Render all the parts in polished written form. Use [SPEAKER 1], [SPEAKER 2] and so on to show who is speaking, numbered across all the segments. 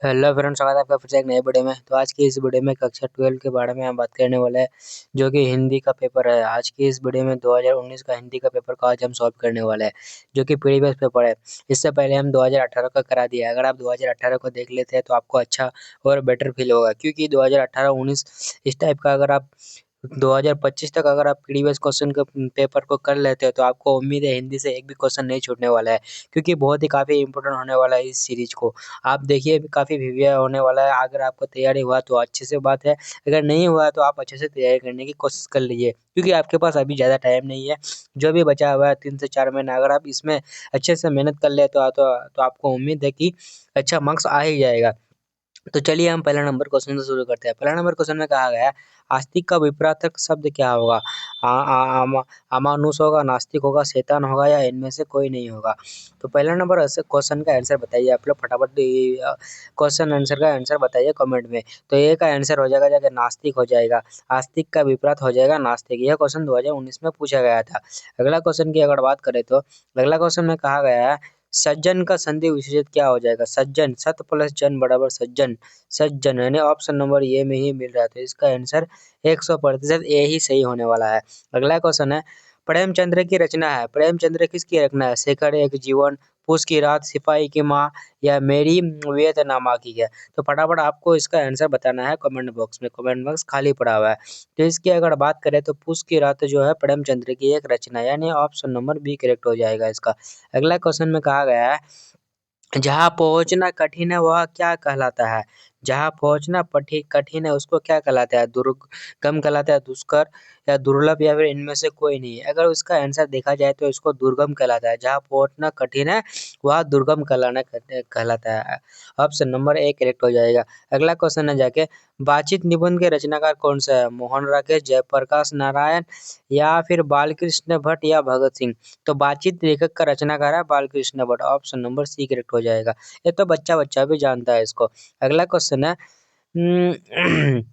[SPEAKER 1] Hello friends, स्वागत है आपका फिर से एक नए वीडियो में। तो आज की इस वीडियो में कक्षा 12 के बारे में हम बात करने वाले हैं, जो कि हिंदी का पेपर है। आज की इस वीडियो में 2019 का हिंदी का पेपर को आज हम सॉल्व करने वाले हैं, जो कि प्रीवियस पेपर है। इससे पहले हम 2018 का करा दिया है। अगर आप 2018 को देख लेते हैं तो आपको अच्छा और बेटर फील होगा, क्योंकि 2018-19 इस टाइप का अगर आप 2025 तक अगर आप प्रीवियस क्वेश्चन के पेपर को कर लेते हो तो आपको उम्मीद है हिंदी से एक भी क्वेश्चन नहीं छूटने वाला है, क्योंकि बहुत ही काफ़ी इंपॉर्टेंट होने वाला है इस सीरीज को। आप देखिए काफ़ी वीविया होने वाला है। अगर आपको तैयारी हुआ तो अच्छे से बात है, अगर नहीं हुआ तो आप अच्छे से तैयारी करने की कोशिश कर लीजिए, क्योंकि आपके पास अभी ज़्यादा टाइम नहीं है। जो भी बचा हुआ है 3 से 4 महीना, अगर आप इसमें अच्छे से मेहनत कर ले तो आपको उम्मीद है कि अच्छा मार्क्स आ ही जाएगा। तो चलिए हम पहला नंबर क्वेश्चन से शुरू करते हैं। पहला नंबर क्वेश्चन में कहा गया है, आस्तिक का विपरीतक शब्द क्या होगा? आ, आ, आमा, अमानुष होगा, नास्तिक होगा, शैतान होगा, या इनमें से कोई नहीं होगा? तो पहला नंबर क्वेश्चन का आंसर बताइए आप लोग फटाफट। क्वेश्चन आंसर का आंसर बताइए कमेंट में। तो ए का आंसर हो जाएगा जाकर नास्तिक हो जाएगा। आस्तिक का विपरीत हो जाएगा नास्तिक। यह क्वेश्चन 2019 में पूछा गया था। अगला क्वेश्चन की अगर बात करें तो अगला क्वेश्चन में कहा गया है, सज्जन का संधि विच्छेद क्या हो जाएगा? सज्जन, सत प्लस जन बराबर सज्जन। सज्जन यानी ऑप्शन नंबर ए में ही मिल रहा है, तो इसका आंसर 100% ए ही सही होने वाला है। अगला क्वेश्चन है, प्रेमचंद्र की रचना है। प्रेमचंद्र किसकी रचना है? शेखर एक जीवन, पूस की रात, सिपाही की माँ, या मेरी वियतनामा की है? तो फटाफट आपको इसका आंसर बताना है कमेंट बॉक्स में। कमेंट बॉक्स खाली पड़ा हुआ है। तो इसकी अगर बात करें तो पूस की रात जो है प्रेमचंद्र की एक रचना, यानी ऑप्शन नंबर बी करेक्ट हो जाएगा इसका। अगला क्वेश्चन में कहा गया है, जहाँ पहुँचना कठिन है वह क्या कहलाता है? जहाँ पहुँचना कठिन है उसको क्या कहलाता है? दुर्गम कहलाता है, दुष्कर, या दुर्लभ, या फिर इनमें से कोई नहीं? अगर उसका आंसर देखा जाए तो इसको दुर्गम कहलाता है। जहाँ पहुँचना कठिन है वह दुर्गम कहलाता है। ऑप्शन नंबर ए करेक्ट हो जाएगा। अगला क्वेश्चन है जाके, बातचीत निबंध के रचनाकार कौन सा है? मोहन राकेश, जयप्रकाश नारायण, या फिर बालकृष्ण भट्ट, या भगत सिंह? तो बातचीत लेखक का रचनाकार है Balkrishna Bhatt. Option number C correct हो जाएगा। ये तो बच्चा बच्चा भी जानता है इसको। अगला क्वेश्चन है, उम्म,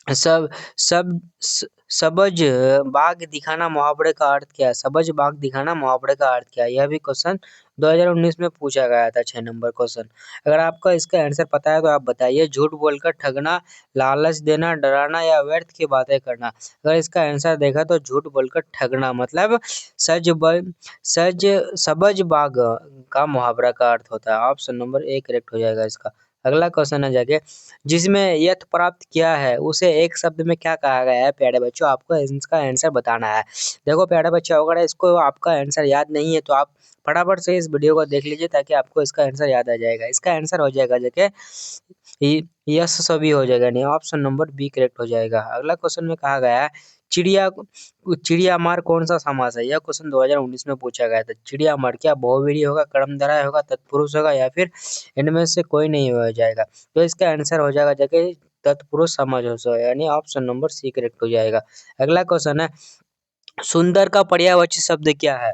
[SPEAKER 1] सब सब स- सबज बाग दिखाना मुहावरे का अर्थ क्या है? सबज बाग दिखाना मुहावरे का अर्थ क्या है? यह भी क्वेश्चन 2019 में पूछा गया था, 6 नंबर क्वेश्चन। अगर आपका इसका आंसर पता है तो आप बताइए। झूठ बोलकर ठगना, लालच देना, डराना, या व्यर्थ की बातें करना? अगर इसका आंसर देखा तो झूठ बोलकर ठगना, मतलब सज ब सज सबज बाग का मुहावरा का अर्थ होता है। ऑप्शन नंबर ए करेक्ट हो जाएगा इसका। अगला क्वेश्चन है जाके, जिसमें यथ प्राप्त किया है उसे एक शब्द में क्या कहा गया है? प्यारे बच्चों, आपको इसका आंसर बताना है। देखो प्यारे बच्चों, अगर इसको आपका आंसर याद नहीं है तो आप फटाफट से इस वीडियो को देख लीजिए, ताकि आपको इसका आंसर याद आ जाएगा। इसका आंसर हो जाएगा जाके यस सभी हो जाएगा, नहीं ऑप्शन नंबर बी करेक्ट हो जाएगा। अगला क्वेश्चन में कहा गया है, चिड़िया चिड़िया मार कौन सा समास है? यह क्वेश्चन 2019 में पूछा गया था। चिड़िया मार क्या बहुव्रीहि होगा, कर्मधारय होगा, तत्पुरुष होगा, या फिर इनमें से कोई नहीं हो जाएगा? तो इसका आंसर हो जाएगा जाके तत्पुरुष समास हो, यानी ऑप्शन नंबर सी करेक्ट हो जाएगा। अगला क्वेश्चन है, सुंदर का पर्यायवाची शब्द क्या है?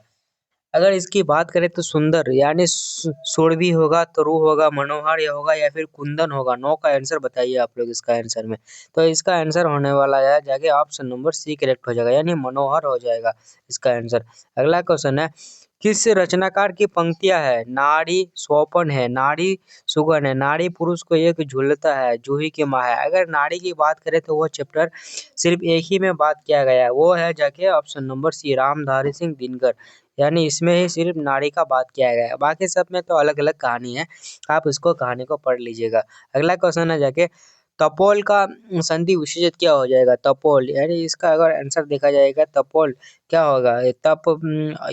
[SPEAKER 1] अगर इसकी बात करें तो सुंदर यानी सुरभि होगा, तरु होगा, मनोहर या होगा, या फिर कुंदन होगा? नो का आंसर बताइए आप लोग इसका आंसर में। तो इसका आंसर होने वाला है जाके ऑप्शन नंबर सी करेक्ट हो जाएगा, यानी मनोहर हो जाएगा इसका आंसर। अगला क्वेश्चन है, किस रचनाकार की पंक्तियां है? नारी स्वपन है, नारी सुगन है, नारी पुरुष को एक झूलता है, जूही की माँ है? अगर नारी की बात करें तो वो चैप्टर सिर्फ एक ही में बात किया गया है, वो है जाके option number C, Ramdhari Singh Dinkar. यानी इसमें ही सिर्फ नारी का बात किया गया है, बाकी सब में तो अलग अलग कहानी है। आप इसको कहानी को पढ़ लीजिएगा। अगला क्वेश्चन है जाके, तपोल का संधि विच्छेद क्या हो जाएगा? तपोल यानी इसका अगर आंसर देखा जाएगा, तपोल क्या होगा? ये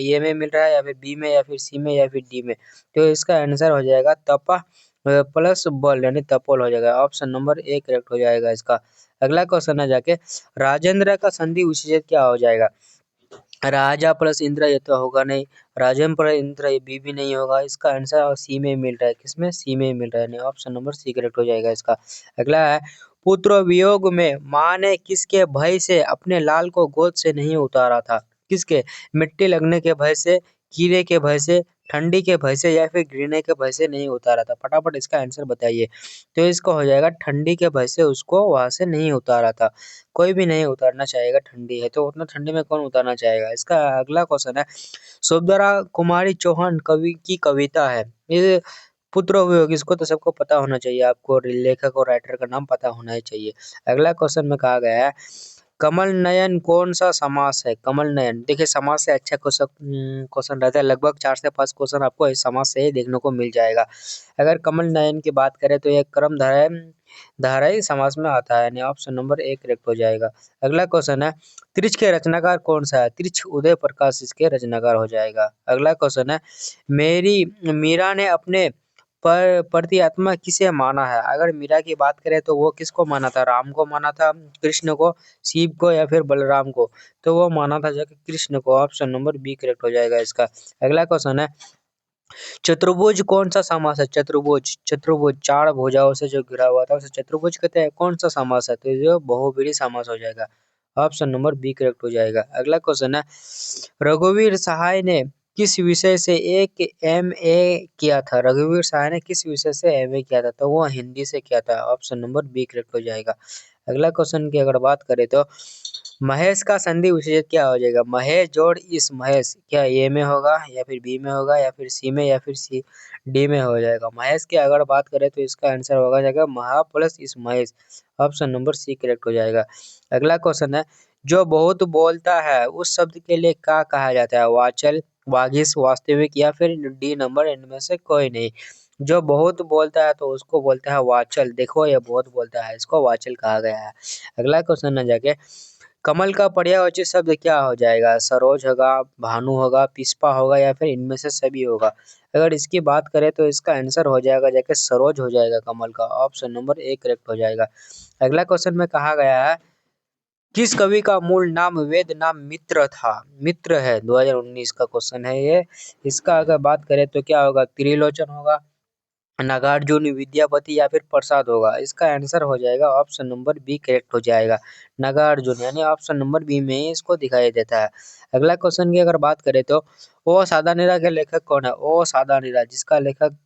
[SPEAKER 1] ए में मिल रहा है, या फिर बी में, या फिर सी में, या फिर डी में? तो इसका आंसर हो जाएगा तपा प्लस बल, यानी तपोल हो जाएगा। ऑप्शन नंबर ए करेक्ट हो जाएगा इसका। अगला क्वेश्चन है जाके, राजेंद्र का संधि विच्छेद क्या हो जाएगा? राजा प्लस इंद्र, ये तो होगा नहीं। राजन प्लस इंद्र, ये बी भी नहीं होगा। इसका आंसर सी में मिल रहा है। किसमें? सी में मिल रहा है, नहीं ऑप्शन नंबर सी करेक्ट हो जाएगा इसका। अगला है, पुत्र वियोग में माँ ने किसके भय से अपने लाल को गोद से नहीं उतारा था? किसके? मिट्टी लगने के भय से, कीड़े के भय से, ठंडी के भय से, या फिर गिरने के भय से नहीं उतारा था? फटाफट इसका आंसर बताइए। तो इसका हो जाएगा ठंडी के भय से उसको वहां से नहीं उतारा था। कोई भी नहीं उतारना चाहेगा, ठंडी है तो उतना ठंडी में कौन उतारना चाहेगा? इसका अगला क्वेश्चन है, सुभद्रा कुमारी चौहान कवि की कविता है। ये पुत्र हुए होगी, इसको तो सबको पता होना चाहिए, आपको लेखक और राइटर का नाम पता होना ही चाहिए। अगला क्वेश्चन में कहा गया है कमल नयन कौन सा समास है? कमल नयन, देखिए समास से अच्छा क्वेश्चन क्वेश्चन रहता है, लगभग 4 से 5 क्वेश्चन आपको इस समास से ही देखने को मिल जाएगा। अगर कमल नयन की बात करें तो यह क्रम धाराई समास में आता है, यानी ऑप्शन नंबर 1 करेक्ट हो जाएगा। अगला क्वेश्चन है त्रिछ के रचनाकार कौन सा है? त्रिछ उदय प्रकाश इसके रचनाकार हो जाएगा। अगला क्वेश्चन है मेरी मीरा ने अपने पर प्रति आत्मा किसे माना है? अगर मीरा की बात करें तो वो किसको माना था? राम को माना था, कृष्ण को, शिव को या फिर बलराम को? तो वो माना था जाके कृष्ण को, ऑप्शन नंबर बी करेक्ट हो जाएगा इसका। अगला क्वेश्चन है चतुर्भुज कौन सा समास है? चतुर्भुज, चतुर्भुज 4 भुजाओं से जो घिरा हुआ था उसे चतुर्भुज कहते हैं, कौन सा समास है? तो ये बहुव्रीहि समास हो जाएगा, ऑप्शन नंबर बी करेक्ट हो जाएगा। अगला क्वेश्चन है रघुवीर सहाय ने किस विषय से एक एमए किया था? रघुवीर सहाय ने किस विषय से एमए किया था? तो वो हिंदी से किया था, ऑप्शन नंबर बी करेक्ट हो जाएगा। अगला क्वेश्चन की अगर बात करें तो महेश का संधि विच्छेद क्या हो जाएगा? महेश जोड़ इस महेश, क्या ए में होगा या फिर बी में होगा या फिर सी में या फिर सी डी में हो जाएगा? महेश की अगर बात करें तो इसका आंसर होगा जाएगा महा प्लस इस Mahesh, option number C correct हो जाएगा। अगला क्वेश्चन है जो बहुत बोलता है उस शब्द के लिए क्या कहा जाता है? वाचल, वागिश, वास्तविक या फिर डी नंबर इनमें से कोई नहीं। जो बहुत बोलता है तो उसको बोलते हैं वाचल, देखो ये बहुत बोलता है, इसको वाचल कहा गया है। अगला क्वेश्चन है जाके कमल का पर्यायवाची शब्द क्या हो जाएगा? सरोज होगा, भानु होगा, पिस्पा होगा या फिर इनमें से सभी होगा? अगर इसकी बात करें तो इसका आंसर हो जाएगा जाके सरोज हो जाएगा कमल का, ऑप्शन नंबर 1 करेक्ट हो जाएगा। अगला क्वेश्चन में कहा गया है किस कवि का मूल नाम वेद नाम मित्र था? मित्र है, 2019 का क्वेश्चन है ये। इसका अगर बात करें तो क्या होगा? त्रिलोचन होगा, नागार्जुन, विद्यापति या फिर प्रसाद होगा? इसका आंसर हो जाएगा ऑप्शन नंबर बी करेक्ट हो जाएगा, नागार्जुन, यानी ऑप्शन नंबर बी में ही इसको दिखाई देता है। अगला क्वेश्चन की अगर बात करें तो ओ सादानीरा के लेखक कौन है? ओ सादानीरा जिसका लेखक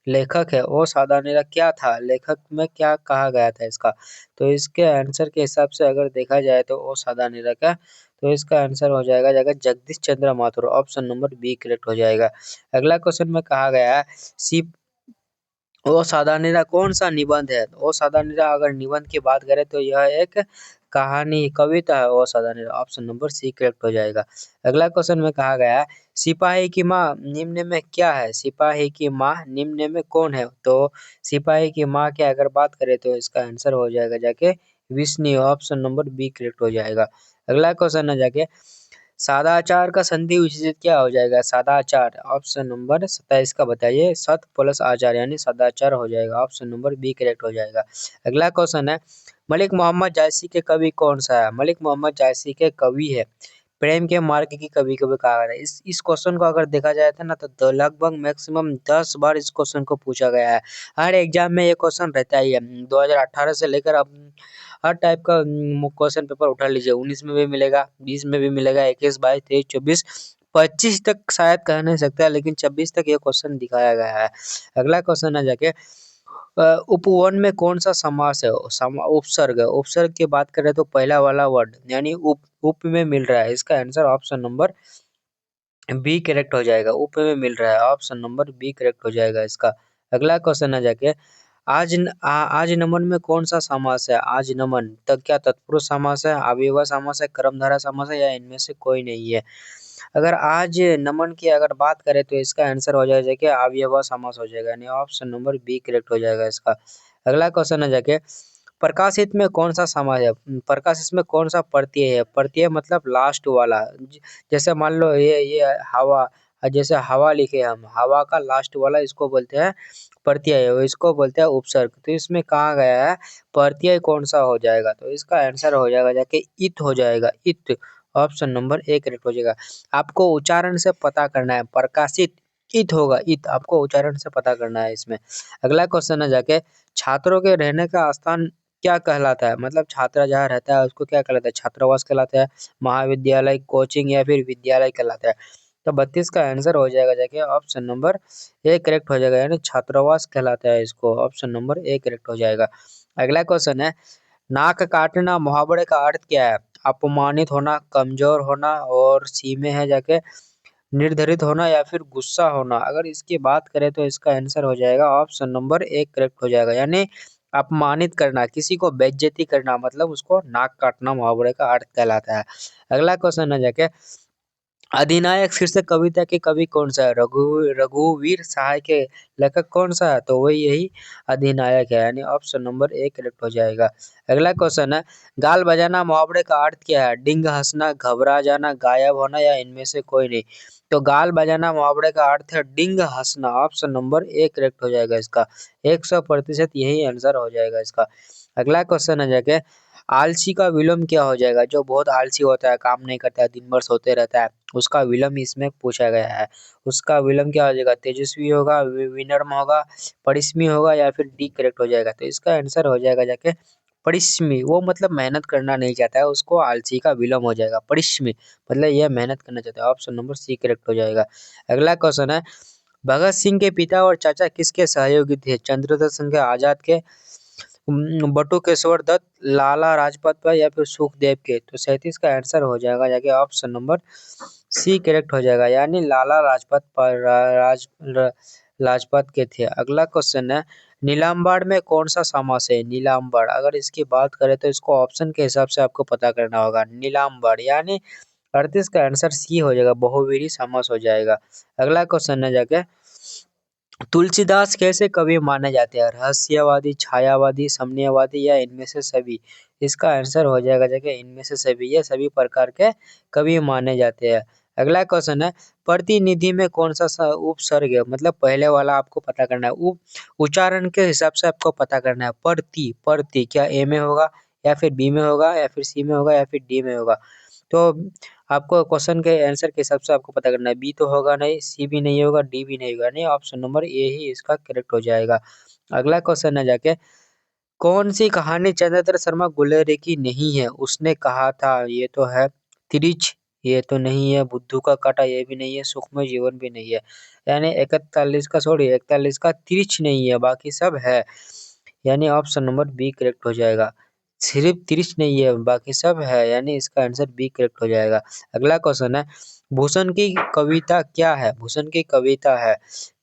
[SPEAKER 1] लेखक है, ओ सादानीरा क्या था? लेखक में क्या कहा गया था इसका? तो इसके आंसर के हिसाब से अगर देखा जाए तो ओ सादानीरा का, तो इसका आंसर हो जाएगा Jagdish Chandra Mathur, option number B correct हो जाएगा। अगला क्वेश्चन में कहा गया है सी ओ सादानीरा कौन सा निबंध है? ओ सादानीरा अगर निबंध की बात करें तो यह एक कहानी कविता है, ओ सादानीरा, ऑप्शन नंबर सी करेक्ट हो जाएगा। अगला क्वेश्चन में कहा गया है सिपाही की माँ निम्न में क्या है? सिपाही की माँ निम्न में कौन है? तो सिपाही की माँ की अगर बात करें तो इसका आंसर हो जाएगा जाके Vishnu, option number B correct हो जाएगा। अगला क्वेश्चन है जाके सादाचार का संधि विच्छेद क्या हो जाएगा? सादाचार, ऑप्शन नंबर 27 का बताइए, सत प्लस आचार यानी सदाचार हो जाएगा, ऑप्शन नंबर बी करेक्ट हो जाएगा। अगला क्वेश्चन है मलिक मोहम्मद जायसी के कवि कौन सा है? मलिक मोहम्मद जायसी के कवि है प्रेम के मार्ग की कवि कभी कहा गया है। इस क्वेश्चन को अगर देखा जाए था ना तो लगभग मैक्सिमम 10 बार इस क्वेश्चन को पूछा गया है। हर एग्जाम में ये क्वेश्चन रहता ही है, 2018 से लेकर अब हर टाइप का क्वेश्चन पेपर उठा लीजिए, 19 में भी मिलेगा, 20 में भी मिलेगा, 21, 22, 23, 24, 25 तक शायद कह नहीं सकता, लेकिन 26 तक ये क्वेश्चन दिखाया गया है। अगला क्वेश्चन है जाके उपवन में कौन सा समास है? उपसर्ग है। उपसर्ग की बात करें तो पहला वाला वर्ड यानी उप में मिल रहा है, इसका answer option number B correct हो जाएगा, उप में मिल रहा है, ऑप्शन नंबर बी करेक्ट हो जाएगा इसका। अगला क्वेश्चन है जाके आज नमन में कौन सा समास है? आज नमन तक क्या तत्पुरुष समास है, अव्ययभाव समास है, कर्मधारय समास है या इनमें से कोई नहीं है? अगर आज नमन की अगर बात करें तो इसका आंसर हो जाएगा कि अव्ययभाव समास हो जाएगा, यानी ऑप्शन नंबर बी करेक्ट हो जाएगा इसका। अगला क्वेश्चन है जाके प्रकाशित में कौन सा समास है? प्रकाशित में कौन सा प्रत्यय है? प्रत्यय मतलब लास्ट वाला, जैसे मान लो ये हवा, जैसे हवा लिखे हम, हवा का लास्ट वाला इसको बोलते हैं प्रत्यय, इसको बोलते हैं उपसर्ग। तो इसमें कहा गया है प्रत्यय कौन सा हो जाएगा? तो इसका आंसर हो जाएगा जाके इत हो जाएगा, इत, ऑप्शन नंबर ए करेक्ट हो जाएगा। आपको उच्चारण से पता करना है, प्रकाशित इत होगा, इत, आपको उच्चारण से पता करना है इसमें। अगला क्वेश्चन है जाके छात्रों के रहने का स्थान क्या कहलाता है? मतलब छात्र जहाँ रहता है उसको क्या कहलाता है? छात्रावास कहलाता है, महाविद्यालय, कोचिंग या फिर विद्यालय कहलाता है? तो 32 का आंसर हो जाएगा जाके ऑप्शन नंबर ए करेक्ट हो जाएगा, यानी छात्रावास कहलाता है इसको, ऑप्शन नंबर ए करेक्ट हो जाएगा। अगला क्वेश्चन है नाक काटना मुहावरे का अर्थ क्या है? अपमानित होना, कमजोर होना, और सी में है जाके निर्धारित होना या फिर गुस्सा होना। अगर इसकी बात करें तो इसका आंसर हो जाएगा ऑप्शन नंबर 1 करेक्ट हो जाएगा। यानी अपमानित करना, किसी को बेइज्जती करना, मतलब उसको नाक काटना मुहावरे का अर्थ कहलाता है। अगला क्वेश्चन है जाके, अधिनायक शीर्षक कविता के कवि कौन सा है? रघुवीर सहाय के लेखक कौन सा है? तो वही यही अधिनायक है, यानी ऑप्शन नंबर 1 करेक्ट हो जाएगा। अगला क्वेश्चन है, गाल बजाना मुहावरे का अर्थ क्या है? डिंग हंसना, घबरा जाना, गायब होना या इनमें से कोई नहीं। तो गाल बजाना मुहावरे का अर्थ है डिंग हंसना। ऑप्शन नंबर 1 करेक्ट हो जाएगा इसका। 100% यही आंसर हो जाएगा इसका। अगला क्वेश्चन है जाके, आलसी का विलोम क्या हो जाएगा? जो बहुत आलसी होता है, काम नहीं करता है, दिन भर सोते रहता है, उसका विलोम इसमें पूछा गया है। उसका विलोम क्या हो जाएगा? तेजस्वी होगा, विनम्र होगा, परिश्रमी होगा या फिर डी करेक्ट हो जाएगा। तो इसका आंसर हो जाएगा जाके परिश्रमी। वो मतलब मेहनत करना नहीं चाहता है, उसको आलसी का विलोम हो जाएगा। परिश्रमी मतलब यह मेहनत करना चाहता है। ऑप्शन नंबर सी करेक्ट हो जाएगा। अगला क्वेश्चन है, भगत सिंह के पिता और चाचा किसके सहयोगी थे? चंद्रशेखर सिंह आजाद के, बटुकेश्वर दत्त, लाला लाजपत राय या फिर सुखदेव के। तो 37 का आंसर हो जाएगा जाके ऑप्शन नंबर सी करेक्ट हो जाएगा, यानी लाला लाजपत के थे। अगला क्वेश्चन है, नीलाम्बर में कौन सा समास है? नीलाम्बर, अगर इसकी बात करें तो इसको ऑप्शन के हिसाब से आपको पता करना होगा। नीलाम्बर यानी 38 का आंसर सी हो जाएगा, बहुवीरी समास हो जाएगा। अगला क्वेश्चन है जाके, तुलसीदास कैसे कवि माने जाते हैं? रहस्यवादी, छायावादी, साम्यवादी या इनमें से सभी। इसका आंसर हो जाएगा जगह इनमें से सभी। ये सभी प्रकार के कवि माने जाते हैं। अगला क्वेश्चन है, प्रतिनिधि में कौन सा उपसर्ग है? मतलब पहले वाला आपको पता करना है, उच्चारण के हिसाब से आपको पता करना है। प्रति, प्रति क्या ए में होगा या फिर बी में होगा या फिर सी में होगा या फिर डी में होगा? तो आपको क्वेश्चन के आंसर के हिसाब से आपको पता करना है। बी तो होगा नहीं, सी भी नहीं होगा, डी भी नहीं होगा, नहीं ऑप्शन नंबर ए ही इसका करेक्ट हो जाएगा। अगला क्वेश्चन है जाके, कौन सी कहानी चंद्रशेखर शर्मा गुलेरिया की नहीं है? उसने कहा था, ये तो है। तिरिच, ये तो नहीं है। बुद्धू का कांटा, ये भी नहीं है। सुखमय जीवन भी नहीं है। यानी 41 का, सॉरी 41 का तिरिच नहीं है, बाकी सब है। यानी ऑप्शन नंबर बी करेक्ट हो जाएगा। सिर्फ तिरिच नहीं है, बाकी सब है, यानी इसका आंसर बी करेक्ट हो जाएगा। अगला क्वेश्चन है, भूषण की कविता क्या है? भूषण की कविता है,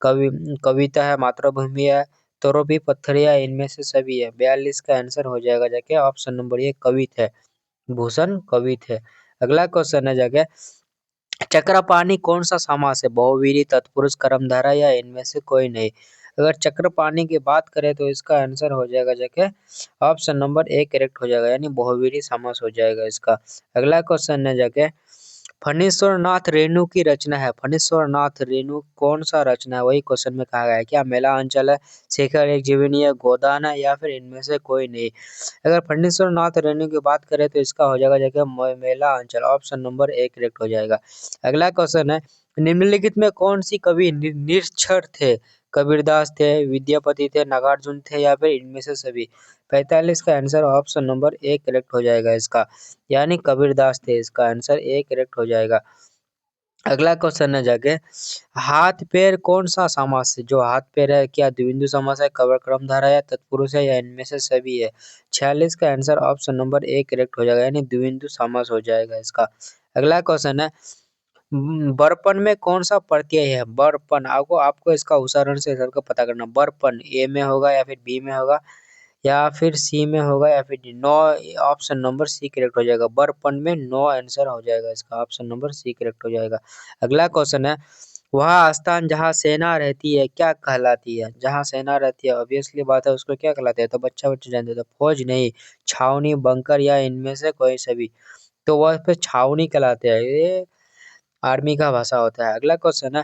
[SPEAKER 1] कविता है, मातृभूमि है, तोरोपी पत्थरिया, इनमें से सभी है। 42 का आंसर हो जाएगा जाके ऑप्शन नंबर ये कवित है। भूषण कवित है। अगला क्वेश्चन है जाके, चक्रपाणि कौन सा समास है? बहुवीरी, तत्पुरुष, कर्मधारय या इनमें से कोई नहीं। अगर चक्रपाणि की बात करें तो इसका आंसर हो जाएगा जाके ऑप्शन नंबर ए करेक्ट हो जाएगा, यानी बहुवीरी समास हो जाएगा इसका। अगला क्वेश्चन है जाके, फणीश्वर नाथ रेणु की रचना है। फणीश्वर नाथ रेणु कौन सा रचना है? वही क्वेश्चन में कहा गया है। क्या मेला अंचल है, शेखर एक जीवनी है, गोदान है या फिर इनमें से कोई नहीं। अगर फणीश्वर नाथ रेणु की बात करें तो इसका हो जाएगा जगह मेला अंचल। ऑप्शन नंबर ए करेक्ट हो जाएगा। अगला क्वेश्चन है, निम्नलिखित में कौन सी कवि निरक्षर थे? कबीरदास थे, विद्यापति थे, नागार्जुन थे या फिर इनमें से सभी। 45 का answer option number A correct हो जाएगा इसका, यानी कबीरदास थे। इसका आंसर ए करेक्ट हो जाएगा। अगला क्वेश्चन है जाके, हाथ पैर कौन सा समास है? जो हाथ पैर है, क्या द्विबिंदु समास है, कर्मधारय है, तत्पुरुष है या इनमें से सभी है। 46 का answer option number A correct हो जाएगा, यानी द्विबिंदु समास हो जाएगा इसका। अगला क्वेश्चन है, बर्पण में कौन सा प्रत्यय है? बर्पण, आपको आपको इसका उच्चारण से सबको पता करना। बर्पण ए में होगा या फिर बी में होगा या फिर सी में होगा या फिर D. No, option number C correct हो जाएगा। बर्पण में नो आंसर हो जाएगा इसका, ऑप्शन नंबर सी करेक्ट हो जाएगा। अगला क्वेश्चन है, वह स्थान जहाँ सेना रहती है क्या कहलाती है? जहाँ सेना रहती है ऑब्वियसली बात है, उसको क्या कहलाते हैं? तो बच्चा बच्चे जानते हैं। तो फौज नहीं, छावनी, बंकर या इनमें से कोई सभी। तो वह पे छावनी कहलाते हैं, ये आर्मी का भाषा होता है। अगला क्वेश्चन है,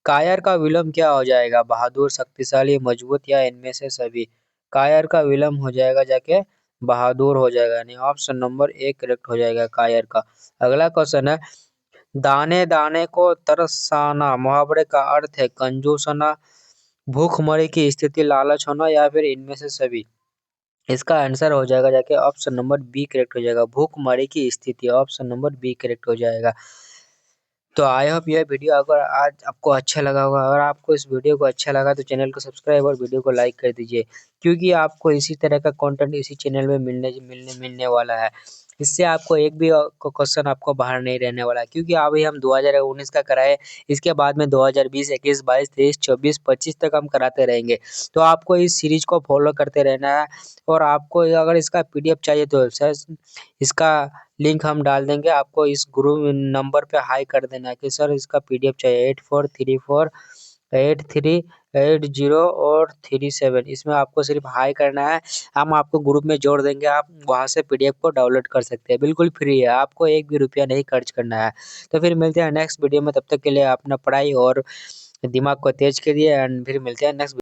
[SPEAKER 1] कायर का विलोम क्या हो जाएगा? बहादुर, शक्तिशाली, मजबूत या इनमें से सभी। कायर का विलोम हो जाएगा जाके बहादुर हो जाएगा, यानी ऑप्शन नंबर ए करेक्ट हो जाएगा कायर का। अगला क्वेश्चन है, दाने दाने को तरसाना मुहावरे का अर्थ है कंजूस होना, भूखमरी की स्थिति, लालच होना या फिर इनमें से सभी। इसका आंसर हो जाएगा जाके ऑप्शन नंबर बी करेक्ट हो जाएगा, भूखमरी की स्थिति। ऑप्शन नंबर बी करेक्ट हो जाएगा। तो आई होप यह वीडियो अगर आज आपको अच्छा लगा होगा। अगर आपको इस वीडियो को अच्छा लगा तो चैनल को सब्सक्राइब और वीडियो को लाइक कर दीजिए, क्योंकि आपको इसी तरह का कंटेंट इसी चैनल में मिलने वाला है। इससे आपको एक भी क्वेश्चन आपको बाहर नहीं रहने वाला, क्योंकि अभी हम 2019 का कराए, इसके बाद में 2020, 21, 22, 23, 24, 25 तक हम कराते रहेंगे। तो आपको इस सीरीज को फॉलो करते रहना है। और आपको अगर इसका पीडीएफ चाहिए तो सर इसका लिंक हम डाल देंगे, आपको इस ग्रुप नंबर पे हाई कर देना है कि सर इसका पीडीएफ चाहिए, 84348380 और 37, इसमें आपको सिर्फ हाई करना है। हम आपको ग्रुप में जोड़ देंगे, आप वहां से पीडीएफ को डाउनलोड कर सकते हैं, बिल्कुल फ्री है, आपको एक भी रुपया नहीं खर्च करना है। तो फिर मिलते हैं नेक्स्ट वीडियो में, तब तक के लिए अपना पढ़ाई और दिमाग को तेज करिए एंड फिर मिलते हैं नेक्स्ट